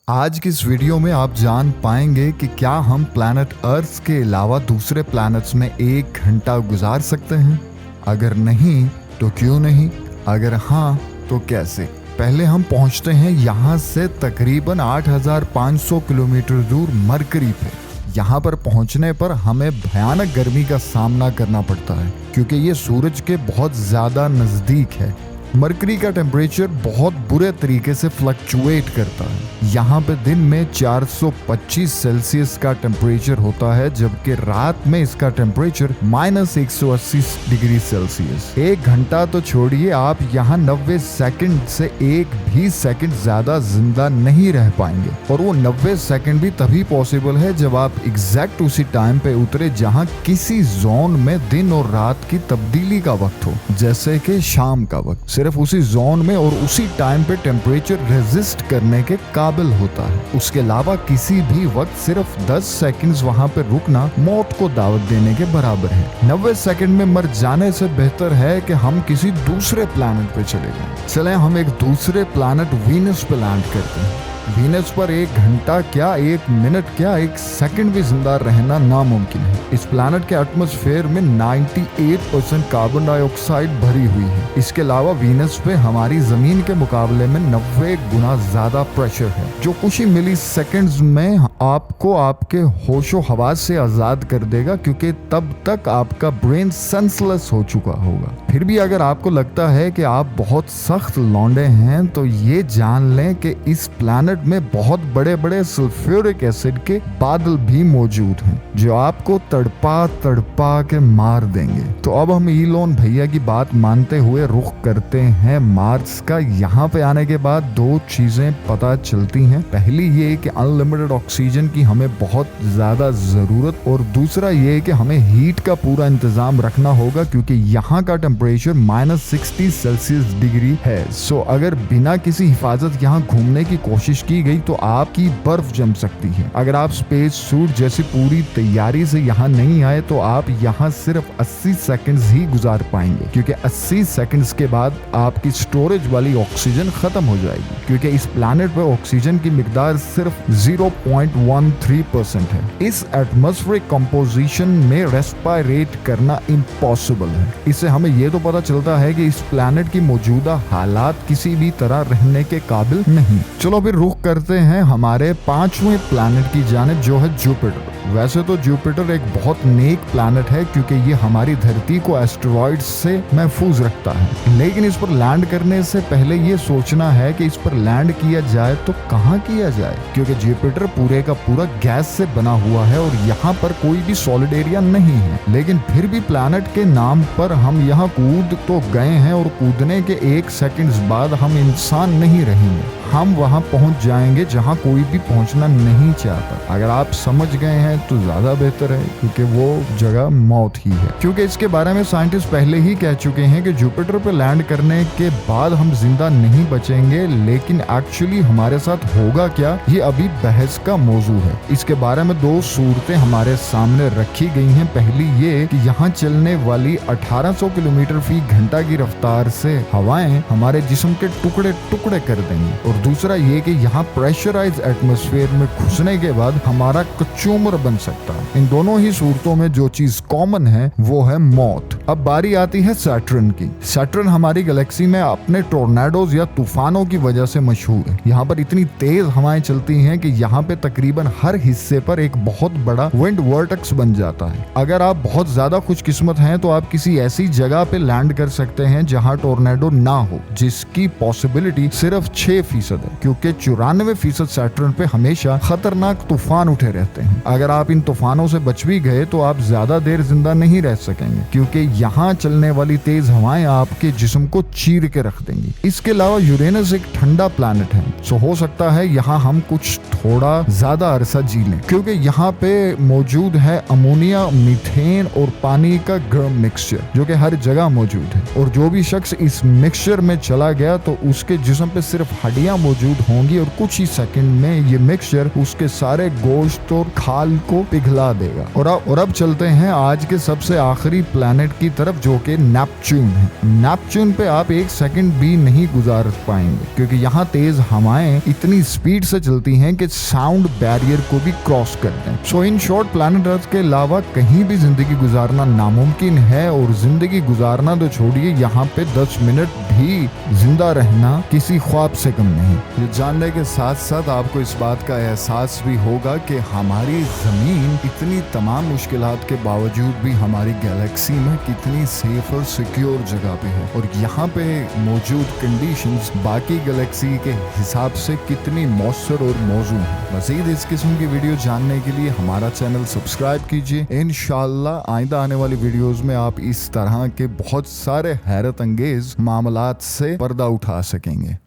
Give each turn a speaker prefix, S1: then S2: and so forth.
S1: आज की इस वीडियो में आप जान पाएंगे कि क्या हम प्लैनेट अर्थ के अलावा दूसरे प्लैनेट्स में 1 घंटा गुजार सकते हैं। अगर नहीं तो क्यों नहीं, अगर हाँ तो कैसे। पहले हम पहुंचते हैं यहाँ से तकरीबन 8500 किलोमीटर दूर मरकरी पे। यहाँ पर पहुंचने पर हमें भयानक गर्मी का सामना करना पड़ता है क्योंकि ये सूरज के बहुत ज़्यादा नज़दीक है। मरकरी का टेम्परेचर बहुत बुरे तरीके से फ्लक्चुएट करता है। यहाँ पे दिन में 425 सेल्सियस का टेम्परेचर होता है, जबकि रात में इसका टेम्परेचर -180 डिग्री सेल्सियस। 1 घंटा तो छोड़िए, आप यहाँ 90 सेकंड से एक भी सेकंड ज्यादा जिंदा नहीं रह पाएंगे। और वो 90 सेकंड भी तभी पॉसिबल है जब आप एग्जैक्ट उसी टाइम पे उतरे जहाँ किसी जोन में दिन और रात की तब्दीली का वक्त हो, जैसे कि शाम का वक्त। सिर्फ उसी जोन में और उसी टाइम पे टेम्परेचर रेजिस्ट करने के काबिल होता है। उसके अलावा किसी भी वक्त सिर्फ 10 सेकंड्स वहां पे रुकना मौत को दावत देने के बराबर है। 90 सेकंड में मर जाने से बेहतर है कि हम किसी दूसरे प्लैनेट पे चले जाएं। चलें हम एक दूसरे प्लैनेट वीनस पे लैंड करते हैं। वीनस पर 1 घंटा क्या, 1 मिनट क्या, 1 सेकंड भी जिंदा रहना नामुमकिन है। इस प्लैनेट के एटमॉस्फेयर में 98% कार्बन डाइऑक्साइड भरी हुई है। इसके अलावा वीनस पे हमारी जमीन के मुकाबले में 90 गुना ज्यादा प्रेशर है, जो कुछ ही मिली सेकेंड्स में आपको आपके होशो हवास से आजाद कर देगा, क्योंकि तब तक आपका ब्रेन सेंसलेस हो चुका होगा। फिर भी अगर आपको लगता है कि आप बहुत सख्त लौंडे हैं, तो ये जान लें कि इस प्लैनेट में बहुत बड़े बड़े सल्फ्यूरिक एसिड के बादल भी मौजूद हैं, जो आपको तड़पा तड़पा के मार देंगे। तो अब हम इलोन भैया की बात मानते हुए रुख करते हैं मार्स का। यहाँ पे आने के बाद 2 चीजें पता चलती हैं। पहली ये कि अनलिमिटेड ऑक्सीजन की हमें बहुत ज्यादा जरूरत, और दूसरा ये कि हमें हीट का पूरा इंतजाम रखना होगा, क्योंकि यहाँ का टेम्परेचर -60 सेल्सियस डिग्री है। सो अगर बिना किसी हिफाजत यहाँ घूमने की कोशिश की गई तो आपकी बर्फ जम सकती है। अगर आप स्पेस सूट जैसी पूरी तैयारी से यहाँ नहीं आए तो आप यहाँ सिर्फ 80 सेकंड्स ही गुजार पाएंगे, क्योंकि 80 सेकंड्स के बाद आपकी स्टोरेज वाली ऑक्सीजन खत्म हो जाएगी, क्योंकि इस प्लैनेट पर ऑक्सीजन की मिकदार सिर्फ 0.13% है। इस एटमॉस्फेरिक कंपोजिशन में रेस्पिरेट करना इम्पॉसिबल है। इससे हमें यह तो पता चलता है कि इस प्लैनेट की मौजूदा हालात किसी भी तरह रहने के काबिल नहीं। चलो फिर रुख करते हैं हमारे 5वें प्लैनेट की जानिब, जो है जुपिटर। वैसे तो जुपिटर एक बहुत नेक प्लैनेट है, क्योंकि ये हमारी धरती को एस्टेरॉइड्स से महफूज रखता है। लेकिन इस पर लैंड करने से पहले ये सोचना है कि इस पर लैंड किया जाए तो कहाँ किया जाए, क्योंकि जुपिटर पूरे का पूरा गैस से बना हुआ है और यहाँ पर कोई भी सॉलिड एरिया नहीं है। लेकिन फिर भी प्लैनेट के नाम पर हम यहाँ कूद तो गए हैं, और कूदने के 1 सेकंड बाद हम इंसान नहीं रहेंगे। हम वहां पहुंच जाएंगे जहां कोई भी पहुंचना नहीं चाहता। अगर आप समझ गए हैं तो ज्यादा बेहतर है, क्योंकि वो जगह मौत ही है। क्योंकि इसके बारे में साइंटिस्ट पहले ही कह चुके हैं कि जुपिटर पर लैंड करने के बाद हम जिंदा नहीं बचेंगे, लेकिन एक्चुअली हमारे साथ होगा क्या, ये अभी बहस का मौजू है। इसके बारे में 2 सूरतें हमारे सामने रखी गई हैं। पहली ये कि यहाँ चलने वाली 1800 किलोमीटर फी घंटा की रफ्तार से हवाएं हमारे जिस्म के टुकड़े टुकड़े कर देंगी, और दूसरा ये कि यहाँ प्रेशराइज एटमॉस्फेयर में घुसने के बाद हमारा कचूमर बन सकता है। इन दोनों ही सूरतों में जो चीज कॉमन है वो है मौत। अब बारी आती है सैटर्न की। सैटर्न हमारी गैलेक्सी में अपने टोर्नाडोज या तूफानों की वजह से मशहूर है। यहाँ पर इतनी तेज हवाएं चलती हैं कि यहाँ पे तकरीबन हर हिस्से पर एक बहुत बड़ा विंड वर्टेक्स बन जाता है। अगर आप बहुत ज्यादा खुशकिस्मत हैं तो आप किसी ऐसी जगह पे लैंड कर सकते हैं जहाँ टोर्नाडो ना हो, जिसकी पॉसिबिलिटी सिर्फ 6% है, क्योंकि 94% सैटर्न पे हमेशा खतरनाक तूफान उठे रहते हैं। अगर आप इन तूफानों से बच भी गए तो आप ज्यादा देर जिंदा नहीं रह सकेंगे, क्योंकि यहाँ चलने वाली तेज हवाएं आपके जिस्म को चीर के रख देंगी। इसके अलावा यूरेनस एक ठंडा प्लैनेट है, सो हो सकता है यहाँ हम कुछ थोड़ा ज्यादा अरसा जी लें, क्योंकि यहाँ पे मौजूद है अमोनिया, मीथेन और पानी का गर्म मिक्सचर, जो कि हर जगह मौजूद है। और जो भी शख्स इस मिक्सचर में चला गया तो उसके जिस्म पे सिर्फ हड्डियां हड्डियां मौजूद होंगी और कुछ ही सेकंड में ये मिक्सचर उसके सारे गोश्त और खाल को पिघला देगा। और अब चलते हैं आज के सबसे आखिरी प्लैनेट की तरफ, जो कि नेपच्यून है। नेपच्यून पे आप एक सेकंड भी नहीं गुजार पाएंगे, क्योंकि यहाँ तेज हवाएं इतनी स्पीड से चलती हैं कि साउंड बैरियर को भी क्रॉस करते हैं। सो इन शॉर्ट, प्लैनेट अर्थ के अलावा कहीं भी जिंदगी गुजारना नामुमकिन है, और जिंदगी गुजारना तो छोड़िए, यहाँ पे 10 मिनट भी जिंदा रहना किसी ख्वाब से कम नहीं। ये जानने के साथ साथ आपको इस बात का एहसास भी होगा कि हमारी जमीन इतनी तमाम मुश्किलात के बावजूद भी हमारी गैलेक्सी में कितनी सेफ और सिक्योर जगह पे है, और यहाँ पे मौजूद कंडीशंस बाकी गैलेक्सी के हिसाब से कितनी मौसर और मौजूद है। मज़ीद इस किस्म की वीडियो जानने के लिए हमारा चैनल सब्सक्राइब कीजिए। इंशाअल्लाह आइंदा आने वाली वीडियोस में आप इस तरह के बहुत सारे हैरत अंगेज मामलात से पर्दा उठा सकेंगे।